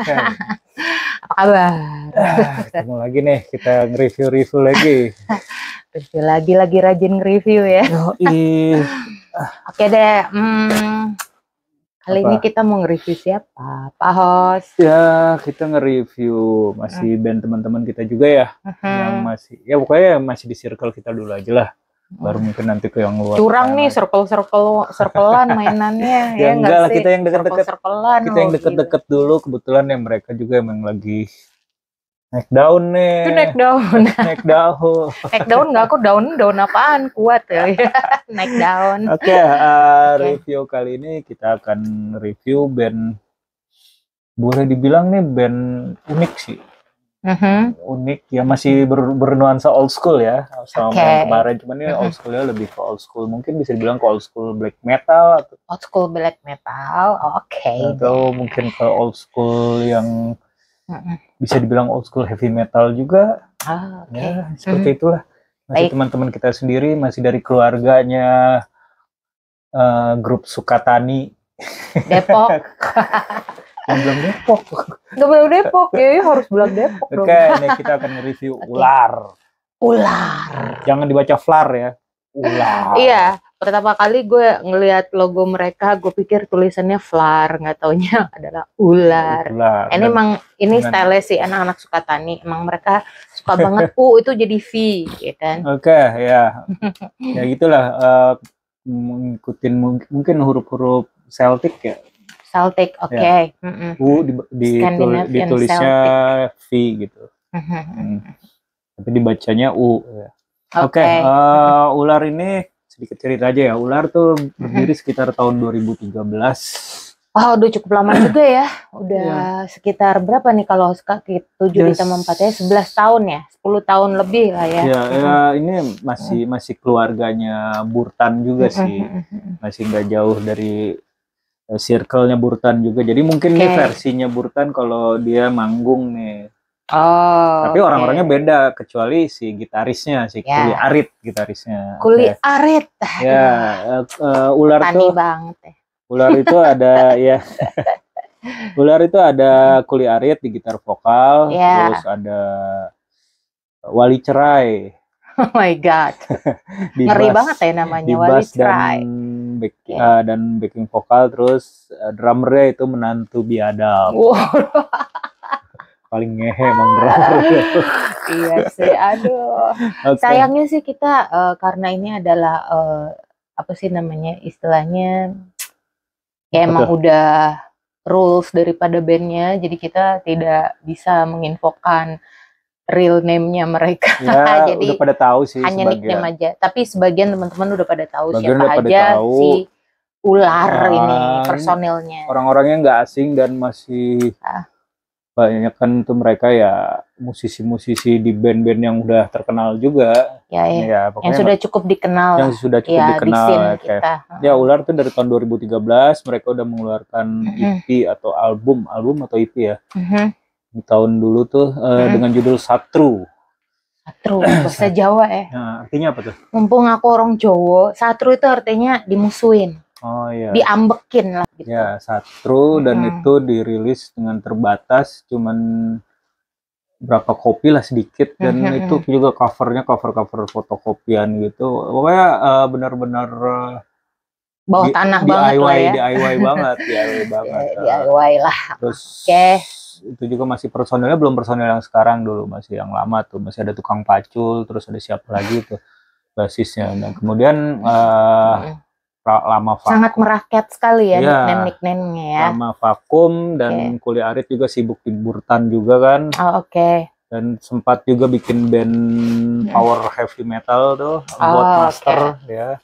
Apa kabar? Ketemu lagi nih, kita nge-review lagi. Review lagi rajin nge-review ya. Yoi. Oke deh, kali Apa? ini kita mau nge-review siapa? Pak Host. Ya, kita nge-review masih band teman-teman kita juga ya, yang masih, ya pokoknya masih di circle kita dulu aja lah. Baru mungkin nanti ke yang luar. Curang nih, circle-circlean mainannya. Ya enggak lah, sih? kita yang deket-deket. Circle-circlean Kita yang deket-deket dulu, kebetulan ya mereka juga emang lagi naik daun nih. Itu naik daun. Naik daun. Naik daun nggak? Aku daun apaan? Kuat ya. Naik daun. Oke, review kali ini kita akan review band, boleh dibilang nih band unik sih. Unik ya, masih bernuansa old school ya sama yang kemarin, cuman ini old schoolnya lebih ke old school, mungkin bisa dibilang ke old school black metal atau old school black metal. Atau mungkin ke old school yang bisa dibilang old school heavy metal juga. Ya seperti itulah. Masih teman-teman kita sendiri, masih dari keluarganya grup Sukatani Depok. Yang bilang Depok. Nggak bilang Depok, ya harus bilang Depok. Oke, nih kita akan nge-review Ular. Jangan dibaca Flar ya. Ular. Iya, pertama kali gue ngelihat logo mereka, gue pikir tulisannya Flar, nggak taunya adalah Ular. Ini emang style sih anak-anak Sukatani. Emang mereka suka banget U itu jadi V, ya kan? Oke, ya. Ya gitulah. Ngikutin mungkin huruf-huruf Celtic ya. Celtic, oke. U ditulisnya V gitu. Tapi dibacanya U. Oke, Ular ini sedikit cerita aja ya. Ular tuh berdiri sekitar tahun 2013. Oh, udah cukup lama juga ya. Udah sekitar berapa nih kalau 7 ditambah 4 ya? 11 tahun ya? 10 tahun lebih lah ya. Ya, ini masih keluarganya Burtan juga sih. Masih nggak jauh dari circle-nya Burtan juga. Jadi mungkin nih versinya Burtan kalau dia manggung nih. Tapi orang-orangnya beda, kecuali si gitarisnya, si Kuli Arit gitarisnya. Kuli Arit. Ya, Ular tuh. Banget ya. Ular itu ada ya. Ular itu ada Kuli Arit di gitar vokal, terus ada Wali Cerai. Oh my god. Ngeri banget ya namanya Wali Cerai. Dan backing vokal, terus drummernya itu menantu biadab. Paling ngehe emang drummer. Iya sih, aduh. Sayangnya sih kita karena ini adalah apa sih namanya istilahnya, ya emang udah rules daripada bandnya, jadi kita tidak bisa menginfokan real name-nya mereka. Ya, jadi udah pada tahu sih, hanya nickname aja. Tapi sebagian teman-teman udah pada tahu siapa aja si Ular ini personilnya. Orang-orangnya nggak asing dan masih banyak kan tuh mereka ya musisi-musisi di band-band yang udah terkenal juga. Ya, yang sudah cukup dikenal. Yang sudah cukup dikenal. Ya, Ular tuh dari tahun 2013 mereka udah mengeluarkan EP atau album atau EP ya. Di tahun dulu tuh dengan judul Satru. Satru, bahasa Jawa ya. Nah, artinya apa tuh? Mumpung aku orang Jawa, Satru itu artinya dimusuhin. Oh iya. Diambekin lah gitu. Ya, Satru, dan itu dirilis dengan terbatas, cuman berapa kopi lah sedikit, dan itu juga cover fotokopian gitu. Pokoknya benar-benar bawah tanah banget lah ya. DIY banget. DIY lah. Terus itu juga masih personilnya belum personil yang sekarang, dulu masih yang lama tuh, masih ada tukang pacul, terus ada siapa lagi tuh basisnya. Dan kemudian lama vakum. Sangat merakyat sekali ya, nickname-nya ya. Lama vakum, dan Kuli Arit juga sibuk di Burtan juga kan. Dan sempat juga bikin band power heavy metal tuh, buat Master ya.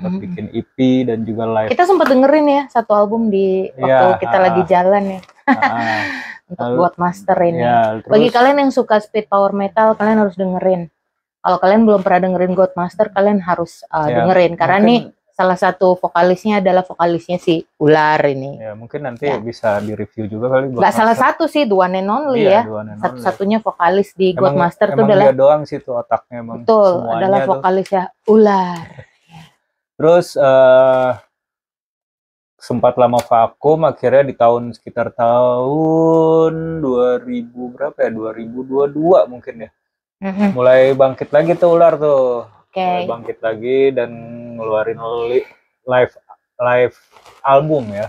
Bikin EP dan juga live. Kita sempat dengerin ya satu album di waktu kita lagi jalan ya. Untuk buat Master ini. Bagi kalian yang suka speed power metal, kalian harus dengerin. Kalau kalian belum pernah dengerin God Master, kalian harus dengerin, karena nih salah satu vokalisnya adalah vokalisnya si Ular ini. Ya, mungkin nanti bisa di-review juga kali. Nggak salah satu sih, the one and only ya. Satu-satunya vokalis di God Master itu adalah. Dia doang sih tuh otaknya emang. Betul, adalah vokalisnya Ular. Terus sempat lama vakum, akhirnya di sekitar tahun 2000 berapa ya, 2022 mungkin ya, mulai bangkit lagi tuh ular tuh, mulai bangkit lagi dan ngeluarin live album ya,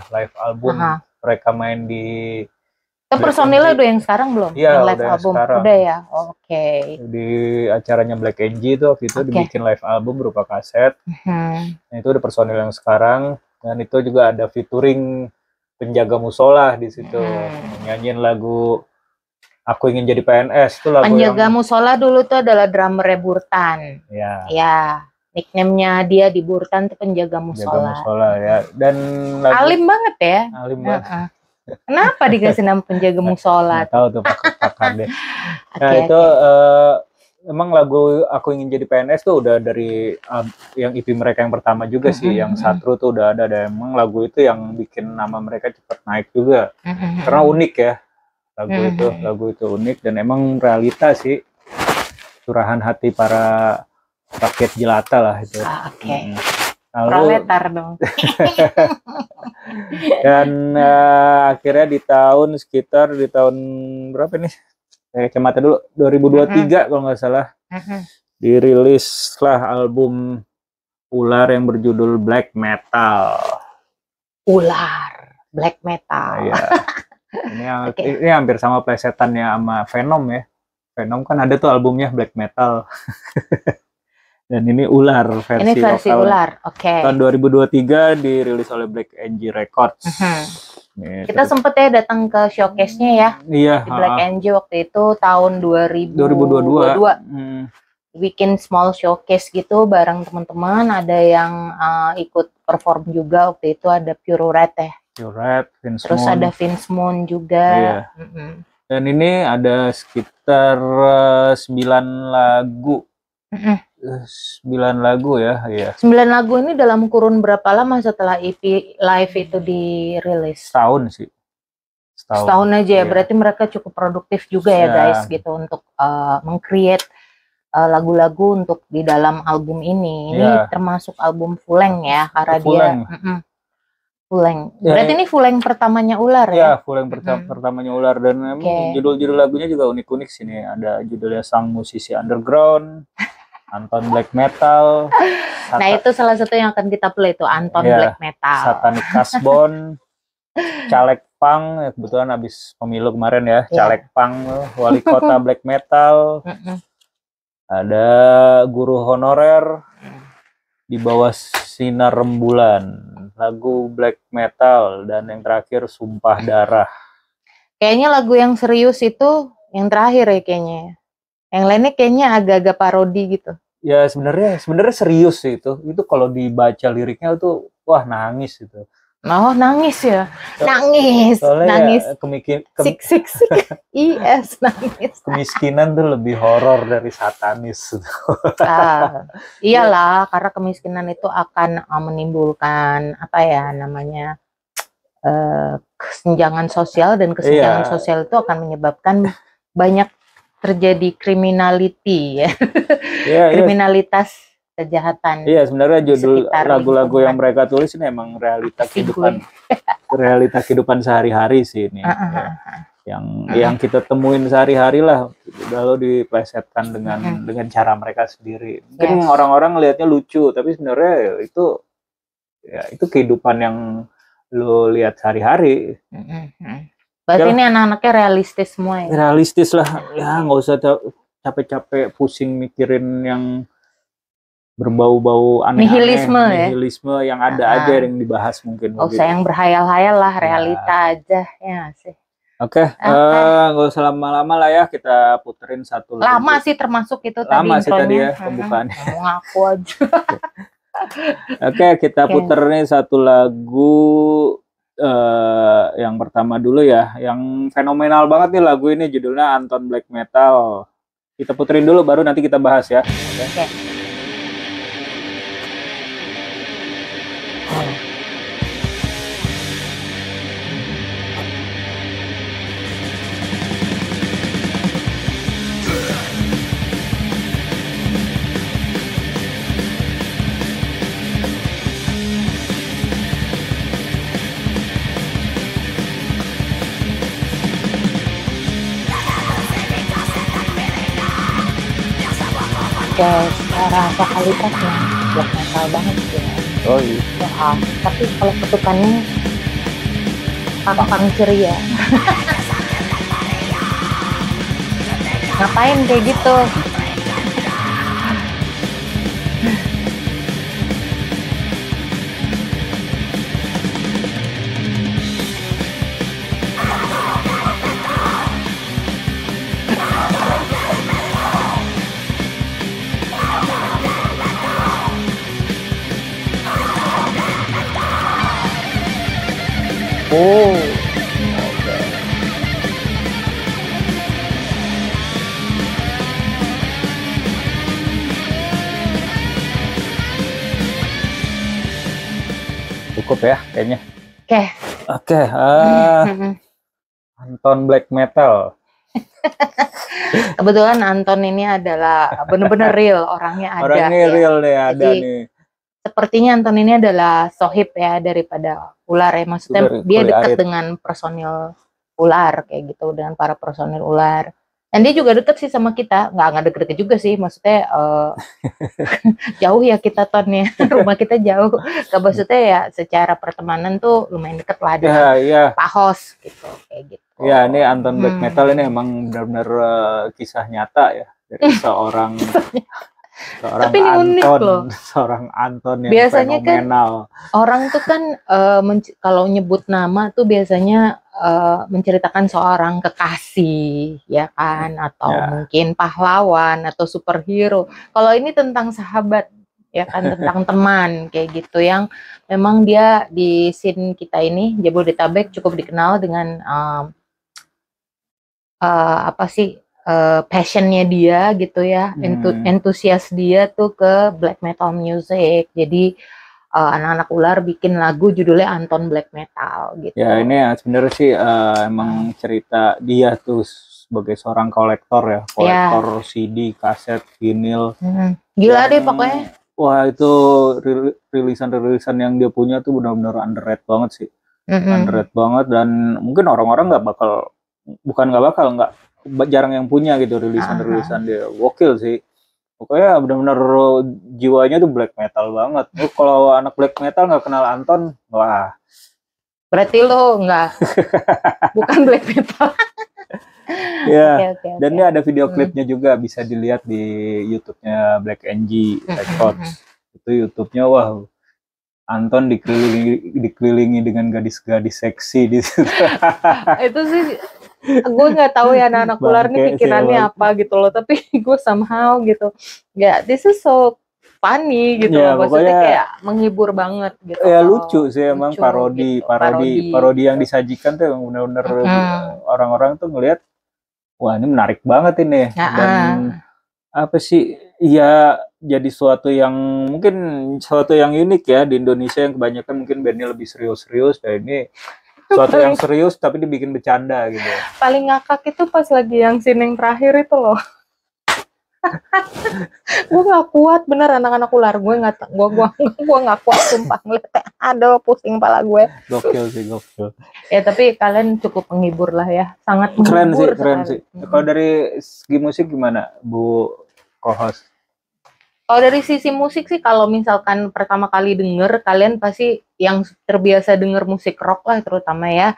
mereka main di personilnya udah yang sekarang belum? Iya, yang live album sekarang. Udah ya, oke. Di acaranya Black NG itu waktu itu dibikin live album berupa kaset. Nah, itu ada personil yang sekarang. Dan itu juga ada featuring penjaga musola di situ, nyanyiin lagu Aku Ingin Jadi PNS. Itu lagu penjaga musola dulu tuh adalah drummer Burtan. Ya, nickname-nya dia di Burtan tuh penjaga musola. Penjaga musola ya. Dan alim banget ya. Alim banget. Kenapa dikasih nama penjaga musola? Nggak tahu tuh pakar deh. Nah itu emang lagu Aku Ingin Jadi PNS tuh udah dari yang EP mereka yang pertama juga sih, yang Satru tuh udah ada. Dan emang lagu itu yang bikin nama mereka cepat naik juga, karena unik ya lagu itu unik dan emang realita sih, curahan hati para rakyat jelata lah itu. Proletar dong. Dan akhirnya di tahun berapa nih? Kacamata dulu, 2023 kalau nggak salah, dirilislah album Ular yang berjudul Black Metal. Ular, Black Metal. Ya. Ini hampir sama plesetannya sama Venom ya. Venom kan ada tuh albumnya Black Metal. Dan ini Ular versi ini versi lokal. Ular, Tahun 2023 dirilis oleh Black NG Records. Kita sempet ya datang ke showcase-nya ya. Iya. Di Black NG waktu itu tahun 2022. Bikin small showcase gitu bareng teman-teman. Ada yang ikut perform juga waktu itu, ada Pure Red ya. Pure Red, Vince Terus Moon. Ada Vince Moon juga. Iya. Dan ini ada sekitar 9 lagu. 9 lagu ya, iya. 9 lagu ini dalam kurun berapa lama setelah EP live itu dirilis? Setahun sih. Setahun aja ya, berarti mereka cukup produktif juga ya guys gitu untuk meng-create lagu-lagu untuk di dalam album ini. Ini termasuk album full length ya, karena dia full length. Berarti ini full length pertamanya Ular ya? Iya, full length pertamanya Ular, dan emang judul-judul lagunya juga unik-unik sini. Ada judulnya Sang Musisi Underground, Anton Black Metal. Nah itu salah satu yang akan kita play itu, Anton Black Metal. Satanic Kasbon, Caleg Pang, ya, kebetulan habis pemilu kemarin ya, Caleg Pang, Wali Kota Black Metal. Ada Guru Honorer, Di Bawah Sinar Rembulan, lagu Black Metal, dan yang terakhir Sumpah Darah. Kayaknya lagu yang serius itu yang terakhir ya kayaknya. Yang lainnya kayaknya agak-agak parodi gitu. Ya sebenarnya serius sih itu. Itu kalau dibaca liriknya tuh wah nangis gitu. Oh nangis ya, nangis. Ya, nangis. Kemiskinan tuh lebih horor dari satanis. Iyalah, karena kemiskinan itu akan menimbulkan apa ya namanya kesenjangan sosial, dan kesenjangan sosial itu akan menyebabkan banyak terjadi kriminality ya, kriminalitas, kejahatan. Iya, sebenarnya judul lagu-lagu yang mereka tulis ini emang realita kehidupan, realita kehidupan sehari-hari sih ini. Yang kita temuin sehari-hari lah, lalu diplesetkan dengan cara mereka sendiri. Mungkin orang-orang ngelihatnya lucu, tapi sebenarnya itu kehidupan yang lo lihat sehari-hari. Berarti ini anak-anaknya realistis semua ya? Realistis lah, ya nggak usah capek-capek pusing mikirin yang berbau-bau aneh-aneh. Nihilisme yang ada aja yang dibahas mungkin. Nggak usah yang berhayal-hayal lah, realita aja ya sih. Oke, nggak usah lama-lama lah ya, kita puterin satu lagu. Lama sih termasuk itu tadi. Lama sih tadi ya pembukaannya. Mau ngaku aja. Oke, kita puterin satu lagu. Yang pertama dulu ya, yang fenomenal banget nih lagu ini, judulnya Anton Black Metal. Kita puterin dulu baru nanti kita bahas ya. Oke. ya secara vokalitasnya black metal banget sih ya. Oh iya. Ya, tapi kalau ketukannya pang ceria. Ngapain kayak gitu? Oh. Cukup ya kayaknya. Oke. Anton Black Metal. Kebetulan Anton ini adalah benar-benar real, orangnya ada. Orangnya ya. real nih, ada Jadi, nih. Sepertinya Anton ini adalah sohib ya daripada ular ya. Maksudnya dia dekat dengan personil ular kayak gitu, dengan para personil ular. Dan dia juga deket sih sama kita, nggak deket-deket juga sih, maksudnya jauh ya kita Tonnya, rumah kita jauh. Maksudnya ya secara pertemanan tuh lumayan deket lah dengan Pak Hos gitu, kayak gitu. Ya ini Anton Black Metal ini emang benar-benar kisah nyata ya dari seorang tapi ini unik loh. Seorang Anton yang biasanya fenomenal. Kan orang tuh kan kalau nyebut nama tuh biasanya menceritakan seorang kekasih ya kan, atau mungkin pahlawan atau superhero. Kalau ini tentang sahabat ya kan, tentang teman kayak gitu, yang memang dia di scene kita ini Jabodetabek cukup dikenal dengan passionnya dia gitu ya, entusias dia tuh ke black metal music. Jadi anak-anak ular bikin lagu judulnya Anton Black Metal gitu. Ya ini sebenarnya sih emang cerita dia tuh sebagai seorang kolektor ya, kolektor CD, kaset, vinil. Gila deh pokoknya. Wah itu rilisan-rilisan yang dia punya tuh benar-benar underrated banget sih. Underrated banget, dan mungkin orang-orang jarang yang punya gitu rilisan-rilisan dia. Gokil sih. Pokoknya benar-benar jiwanya tuh black metal banget. Kalau anak black metal nggak kenal Anton, wah. Berarti lo bukan black metal. Ya. Okay. Dan ini ada video klipnya juga, bisa dilihat di YouTube-nya Black NG Records. Itu YouTube-nya wah. Anton dikelilingi dengan gadis-gadis seksi di situ. Itu sih gue nggak tahu ya anak-anak ular nih pikirannya apa gitu loh, tapi gue somehow gitu ya, this is so funny gitu loh, maksudnya kayak menghibur banget gitu. Ya lucu sih emang, parodi yang disajikan tuh benar-benar orang-orang tuh ngelihat wah ini menarik banget ini. Dan apa sih ya, jadi suatu yang unik ya di Indonesia, yang kebanyakan mungkin bandnya lebih serius-serius, dan ini suatu yang serius tapi dibikin bercanda gitu. Paling ngakak itu pas lagi yang scene yang terakhir itu loh. Gue nggak kuat bener, anak-anak ular gue nggak kuat sumpah ngeliatnya. Aduh pusing pala gue. Gokil sih, gokil. Ya tapi kalian cukup menghibur lah ya, sangat menghibur. Keren sih. Kalau dari segi musik gimana Bu co-host? Kalau dari sisi musik sih, kalau misalkan pertama kali denger, kalian pasti yang terbiasa denger musik rock lah terutama ya,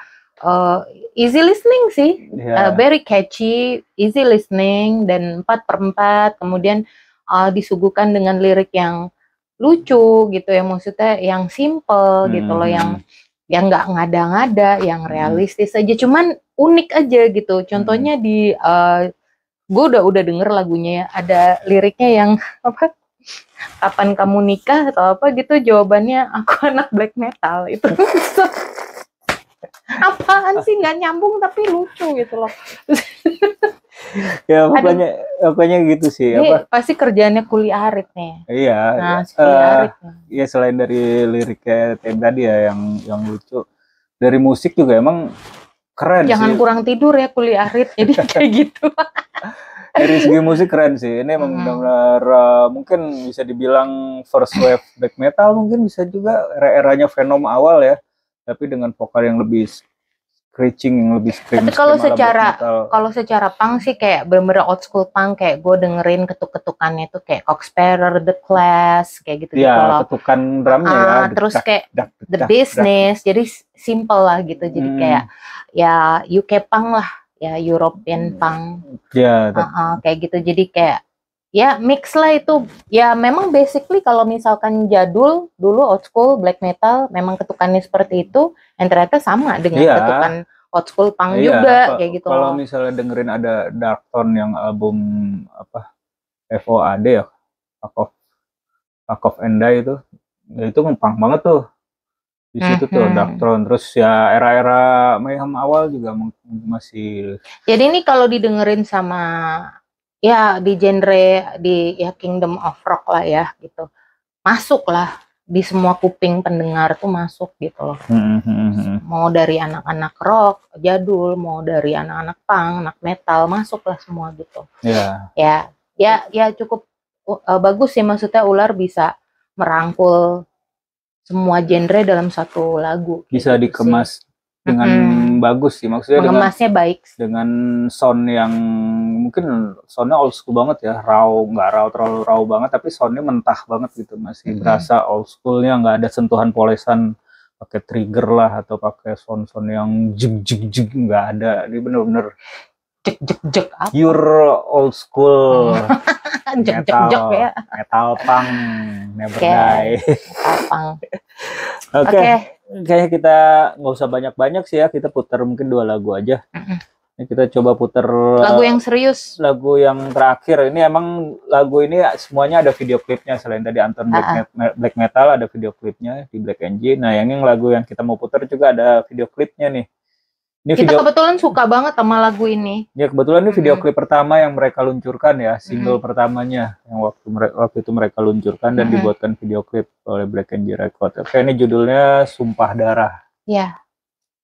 easy listening sih, very catchy, easy listening, dan 4/4, kemudian disuguhkan dengan lirik yang lucu gitu ya, maksudnya yang simple gitu loh, yang nggak ngada-ngada, yang realistis aja, cuman unik aja gitu. Contohnya di gue udah denger lagunya ya, ada liriknya yang apa, kapan kamu nikah atau apa gitu, jawabannya aku anak black metal. Itu apaan sih, nggak nyambung tapi lucu gitu loh. Ya pokoknya gitu sih. Ini pasti kerjaannya Kuli Arit nih. Iya. Nah, Kuli Arit ya selain dari liriknya tadi ya yang lucu, dari musik juga emang keren. Jangan kurang tidur ya Kuli Arit, jadi kayak gitu. Dari segi musik keren sih. Ini emang benar-benar mungkin bisa dibilang first wave black metal, mungkin bisa juga era-eranya Venom awal ya. Tapi dengan vokal yang lebih screeching, yang lebih scream. Tapi kalau secara punk sih kayak bener-bener old school punk, kayak gue dengerin ketuk-ketukannya tuh kayak Cock Sparrer, The Clash, kayak gitu. Iya, ketukan drumnya ya. Terus kayak The Business, jadi simple lah gitu. Jadi kayak ya UK punk lah, ya European punk. Ya. Kayak gitu. Jadi kayak ya mix lah itu. Ya memang basically kalau misalkan jadul dulu old school black metal memang ketukannya seperti itu, dan ternyata sama dengan ketukan old school punk juga kayak gitu. Kalau misalnya dengerin ada Darkthrone yang album apa FOAD ya, Fuck Off and Die itu, ya itu punk banget tuh di situ tuh Darkthrone. Terus ya era-era Mayhem awal juga masih. Jadi ini kalau didengerin sama ya di genre di ya Kingdom of Rock lah ya gitu, masuk lah di semua kuping pendengar tuh masuk gitu loh. Mau dari anak-anak rock jadul, mau dari anak-anak punk, anak metal, masuk lah semua gitu. Ya cukup bagus sih, maksudnya Ular bisa merangkul semua genre dalam satu lagu. Bisa gitu dikemas sih dengan bagus sih, maksudnya mengemasnya baik dengan sound yang mungkin soundnya old school banget ya, nggak terlalu raw banget, tapi soundnya mentah banget gitu, masih berasa old schoolnya, nggak ada sentuhan polesan pakai trigger lah atau pakai sound yang jeg nggak ada. Ini bener-bener jeg pure old school metal punk never die. Oke. Kayaknya kita nggak usah banyak-banyak sih ya, kita putar mungkin 2 lagu aja. Ini kita coba putar lagu yang serius, lagu yang terakhir. Ini emang lagu ini semuanya ada video klipnya, selain tadi Anton Black Metal ada video klipnya di Black Engine. Nah yang lagu yang kita mau putar juga ada video klipnya nih. Ini kita kebetulan suka banget sama lagu ini. Ya kebetulan ini video klip pertama yang mereka luncurkan ya, single pertamanya yang waktu itu mereka luncurkan dan dibuatkan video klip oleh Black Angel Record. Oke, ini judulnya Sumpah Darah. Ya.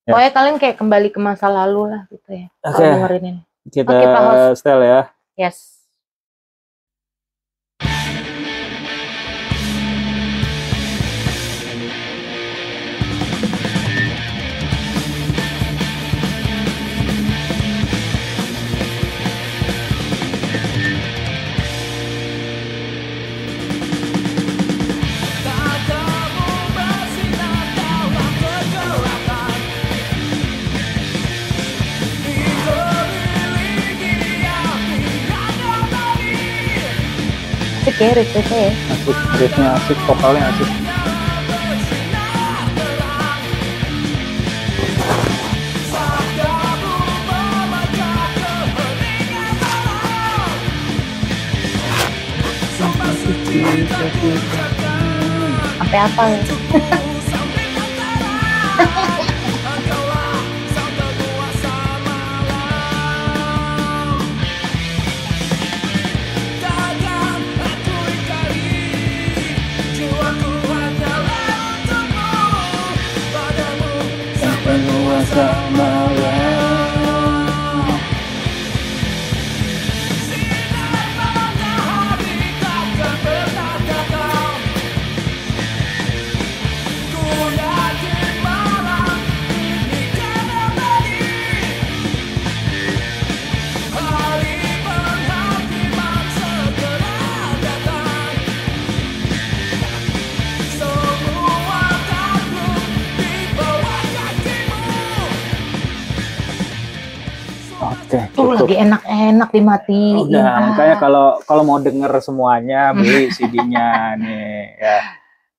Pokoknya kalian kayak kembali ke masa lalu lah gitu ya. Oke. Dengerin ini. Kita setel ya. Yes. Asik ya riffnya ya. Asik, riffnya asik, vokalnya asik. Sampai apa ya? Tuh lagi enak-enak dimatiin. Udah, makanya kalau mau denger semuanya beli CD-nya nih ya.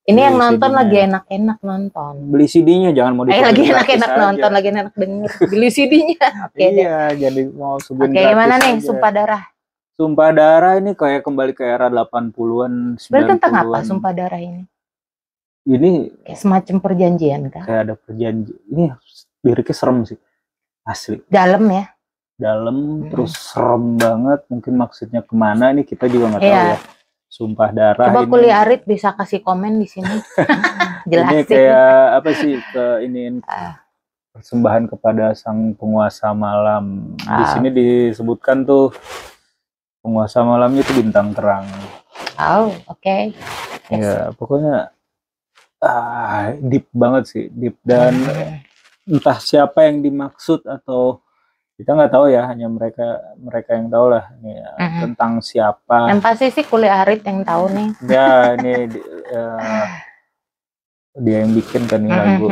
Ini yang nonton lagi enak-enak nonton. Beli CD-nya, jangan mau lagi enak-enak nonton, lagi enak denger. Beli CD-nya. Iya, jadi mau subuhin gratis. Oke, gimana nih Sumpah Darah? Sumpah Darah ini kayak kembali ke era 80-an, 90-an. Sebenarnya tentang apa Sumpah Darah ini? Ini kayak semacam perjanjian kan? Kayak ada perjanjian. Ini liriknya serem sih. Asli. Dalam ya? Dalam, terus serem banget. Mungkin maksudnya kemana ini kita juga nggak tahu ya. Sumpah Darah. Coba kuliah Arit bisa kasih komen di sini. Jelasin. Ini kayak apa sih, persembahan kepada sang penguasa malam. Di sini disebutkan tuh penguasa malamnya itu bintang terang. Oh, oke. Ya, pokoknya deep banget sih, deep, dan entah siapa yang dimaksud atau kita nggak tahu ya, hanya mereka yang tahu lah ini ya, tentang siapa. Yang pasti sih Kuliah Arit yang tahu nih. Ya ini dia yang bikin kan nih lagu.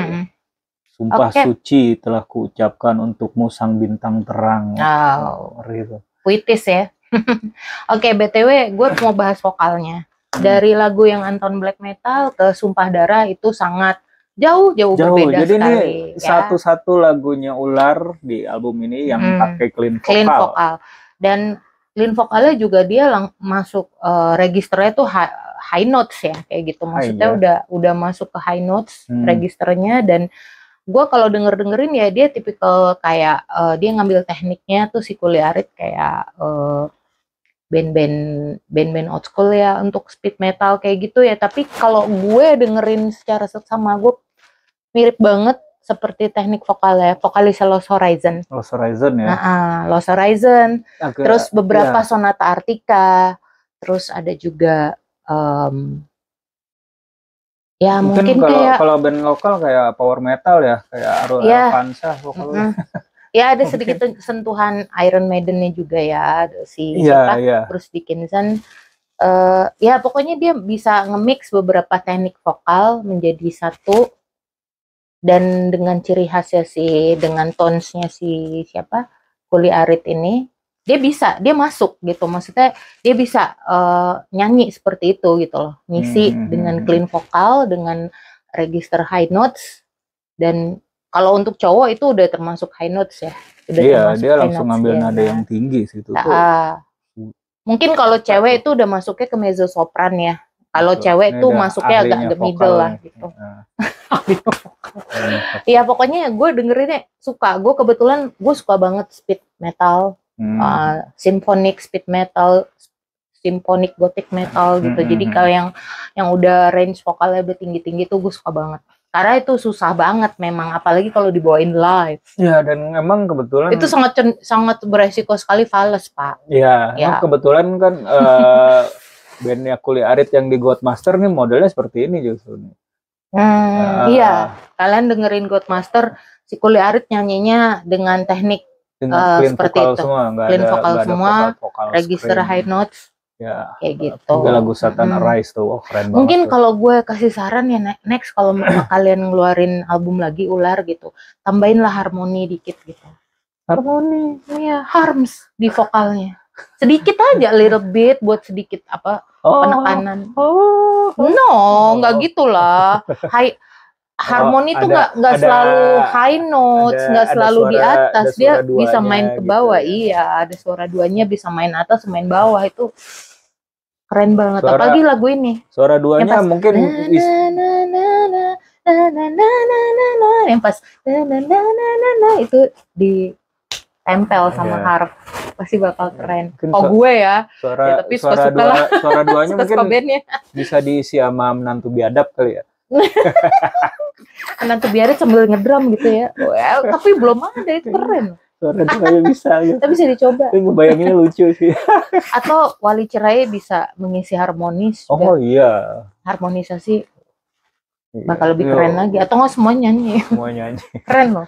Sumpah suci telah kuucapkan untukmu sang bintang terang. Gitu. Puitis ya. Oke, BTW gue mau bahas vokalnya. Dari lagu yang Anton Black Metal ke Sumpah Darah itu sangat jauh berbeda. Jadi sekali. Ini satu-satu lagunya Ular di album ini yang pakai clean vokal. Dan clean vokalnya juga dia masuk registernya tuh high notes ya, kayak gitu. Maksudnya udah masuk ke high notes registernya. Dan gue kalau dengerin ya dia tipikal kayak dia ngambil tekniknya tuh si Kuliah Arit kayak band-band old school ya untuk speed metal kayak gitu ya. Tapi kalau gue dengerin secara seksama, gue mirip banget seperti teknik vokalnya vokalis Lost Horizon. Lost Horizon ya. Lost Horizon. Terus beberapa Sonata Arctica. Terus ada juga ya mungkin kayak kalau band lokal kayak power metal ya, kayak Avanza vokalnya. Ya ada sedikit sentuhan Iron Maiden-nya juga ya, si Bruce Dickinson. Ya pokoknya dia bisa nge-mix beberapa teknik vokal menjadi satu, dan dengan ciri khasnya dengan tones-nya Kuliah Arit ini, dia masuk gitu. Maksudnya dia bisa nyanyi seperti itu gitu loh, ngisi dengan clean vokal, dengan register high notes. Dan kalau untuk cowok itu udah termasuk high notes ya. Dia langsung ngambil nada yang tinggi situ. Mungkin kalau cewek itu udah masuknya ke mezzo sopran ya. Kalau cewek itu masuknya agak the middle lah gitu. Iya pokoknya gue dengerinnya suka. Gue kebetulan suka banget speed metal, symphonic speed metal, symphonic gothic metal gitu. Jadi kalau yang udah range vokalnya udah tinggi-tinggi tuh gue suka banget. Karena itu susah banget memang, apalagi kalau dibawain live. Ya, dan memang kebetulan itu sangat beresiko sekali fals, Pak. Ya. Kebetulan kan bandnya Kuliah Arit yang di Godmaster nih modelnya seperti ini justru. Iya, kalian dengerin Godmaster, si Kuliah Arit nyanyinya dengan teknik seperti itu. Clean vokal semua, register high notes. Ya, kayak gitu. Lagu Satan Arise tuh, keren banget. Mungkin kalau gue kasih saran ya next kalau kalian ngeluarin album lagi Ular gitu, tambahinlah harmoni dikit gitu. Harmoni, iya, harms di vokalnya. Sedikit aja, little bit buat sedikit penekanan. Nggak gitulah. Harmoni itu nggak selalu high notes, nggak selalu di atas, dia bisa main ke bawah. Gitu. Iya, ada suara duanya, bisa main atas, main bawah, itu keren banget. Apalagi lagu ini. Suara duanya mungkin yang pas itu ditempel sama harp, pasti bakal keren. Gue ya. Tapi suara duanya mungkin bisa diisi sama menantu biadab kali ya. Menantu biarin sambil ngedrum gitu ya. Tapi belum ada, itu keren. Suara duanya bisa gitu. Tapi bisa dicoba. Tapi ngebayanginnya lucu sih. Atau Wali Cerai bisa mengisi harmonis. Iya. Harmonisasi bakal lebih keren lagi. Atau nggak semua nyanyi. Semua nyanyi. Keren loh.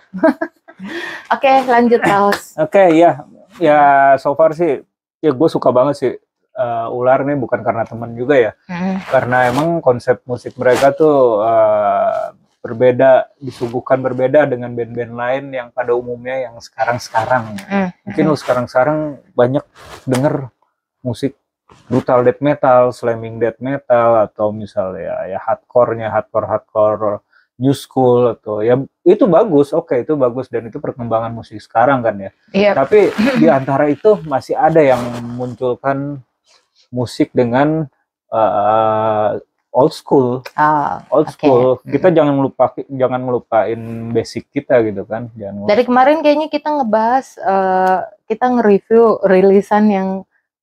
Oke, lanjut Kaos. Oke, ya so far sih ya gue suka banget sih. Ular nih bukan karena teman juga ya, karena emang konsep musik mereka tuh disuguhkan berbeda dengan band-band lain yang pada umumnya yang sekarang. Mungkin lu sekarang banyak denger musik brutal death metal, slamming death metal, atau misalnya ya hardcore new school, atau ya itu bagus, itu bagus, dan itu perkembangan musik sekarang kan ya. Tapi di antara itu masih ada yang memunculkan musik dengan old school. Kita jangan ngelupain basic kita gitu kan. Dari kemarin kayaknya kita ngebahas, kita nge-review rilisan yang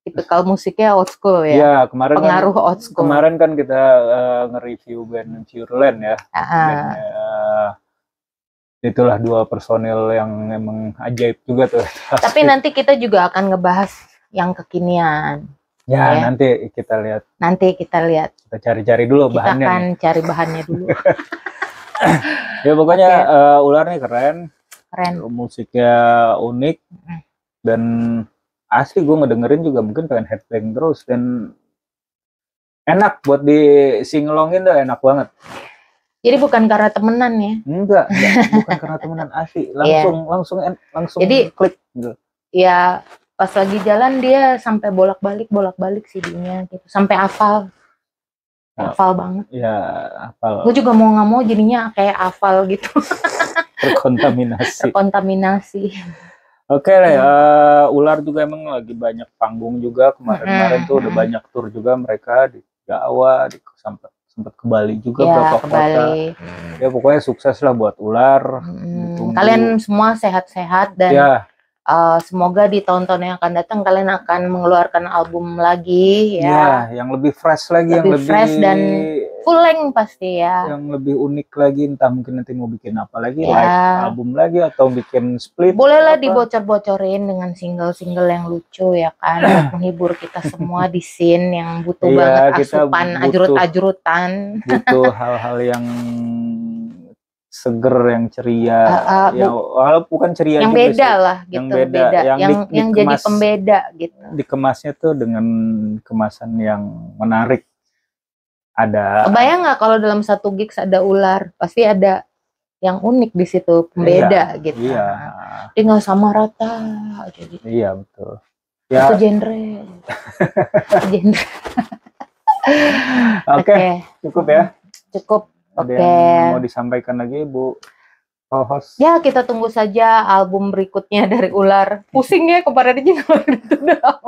tipikal musiknya old school ya. Iya, kemarin pengaruh old school. Kemarin kan kita nge-review band Purland ya. Itulah dua personil yang emang ajaib juga tuh. Tapi nanti kita juga akan ngebahas yang kekinian. Ya, nanti kita lihat. Kita cari-cari dulu bahannya. Kita akan cari bahannya dulu. Ya pokoknya Ular nih keren. Musiknya unik dan asli gue ngedengerin juga mungkin pengen headbang terus dan enak buat di singelongin tuh enak banget. Jadi bukan karena temenan ya? Enggak, bukan karena temenan asli, langsung jadi, klik gitu. Ya pas lagi jalan dia sampai bolak-balik CD-nya gitu, sampai hafal banget. Ya hafal. Gue juga mau nggak mau jadinya kayak hafal gitu. Terkontaminasi. Oke, Ular juga emang lagi banyak panggung juga kemarin tuh udah banyak tour juga mereka di Jawa, sempat ke Bali juga berapa kota. Ya pokoknya sukses lah buat Ular. Kalian semua sehat-sehat dan semoga di tahun-tahun yang akan datang kalian akan mengeluarkan album lagi ya. Yang lebih fresh lagi, yang lebih fresh dan full length pasti ya. Yang lebih unik lagi, entah mungkin nanti mau bikin apa lagi, live album lagi atau bikin split. Bolehlah dibocor-bocorin dengan single-single yang lucu ya kan, untuk menghibur kita semua di scene yang butuh banget asupan ajrut-ajrutan. Butuh hal-hal yang seger, yang ceria, walaupun bukan ceria yang juga beda sih. lah gitu, yang beda, yang jadi pembeda gitu. Dikemasnya tuh dengan kemasan yang menarik. Ada. Kebayang nggak kalau dalam satu gigs ada Ular, pasti ada yang unik di situ, pembeda gitu. Iya. Dia nggak sama rata aja gitu. Iya betul. Itu genre. Oke, cukup ya. Cukup. Ada yang mau disampaikan lagi, Bu host? Ya, kita tunggu saja album berikutnya dari Ular. Pusing ya kemarin aja ngeluarin itu doang.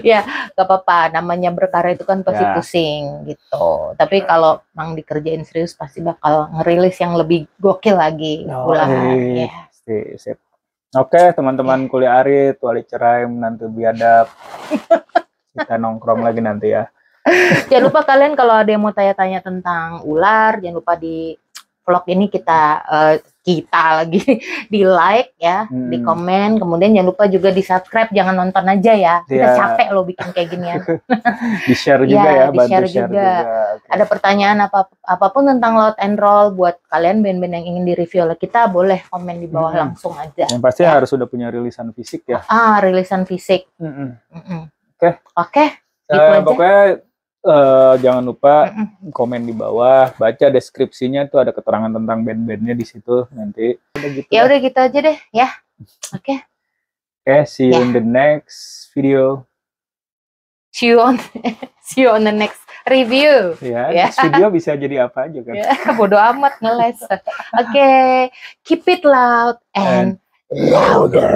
Ya, gak apa-apa. Namanya berkarya itu kan pasti pusing gitu. Tapi kalau memang dikerjain serius pasti bakal ngerilis yang lebih gokil lagi. Ular. Sip. Oke, teman-teman kuliah Arit, Wali Cerai, Menantu Biadab. Kita nongkrong lagi nanti ya. Jangan lupa kalian kalau ada yang mau tanya-tanya tentang Ular, jangan lupa di vlog ini kita lagi di like ya, di komen, kemudian jangan lupa juga di subscribe, jangan nonton aja ya, kita capek loh bikin kayak ginian. Di share juga ya, di share juga. Okay. Ada pertanyaan apapun tentang Loud and Roll buat kalian band-band yang ingin di-review oleh kita, boleh komen di bawah langsung aja. Yang pasti harus sudah punya rilisan fisik ya. Rilisan fisik. Oke. Pokoknya jangan lupa komen di bawah, baca deskripsinya tuh ada keterangan tentang band-bandnya di situ nanti. Udah gitu aja deh ya. Oke, see you in the next video. See you on the next review. Next video bisa jadi apa aja kan. Bodo amat ngeles. Oke, keep it loud and louder.